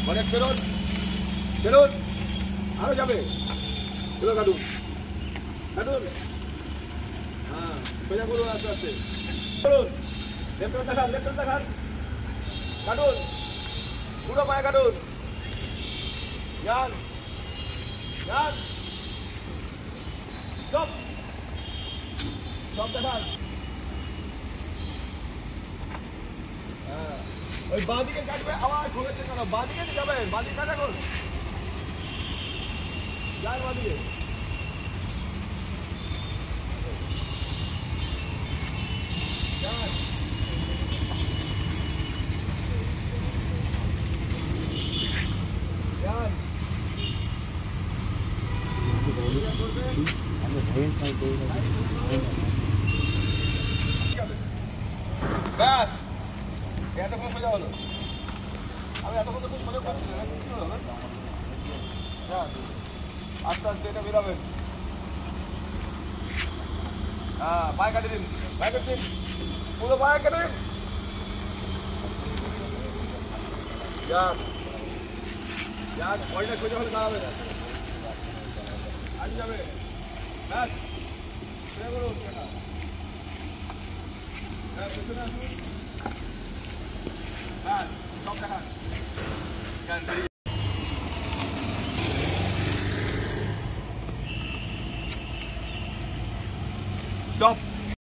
অনেক ফেরত ফেরত আরো যাবে এবার কাটুন কাটুন হ্যাঁ সোজা করুন আস্তে আস্তে করুন লেফট দেখান কাটুন পুরো পায়ে কাটুন যান যান সব সব দেখান হ্যাঁ ওই বাঁদিকে কাটবে আবার ঘুরেছে কেন বাঁদিকে যাবেন বাঁদিকে কাটা করুন যান বাঁদিকে যান যান ব্যাস এতক্ষণ সোজা হলো আমি এতক্ষণ তো খুব সোজা করছি না কি হলো হ্যাঁ আস্তে আস্তে এটা বেরোবেন হ্যাঁ পায়ে কাটে দিন পুরো পায়ে কেটে দিন যান যান পয়সা সোজা হলে দাঁড়াবে না আজ যাবে ব্যাস করুন হ্যাঁ পেছনে আসুন হ্যাঁ সব দেখান স্টপ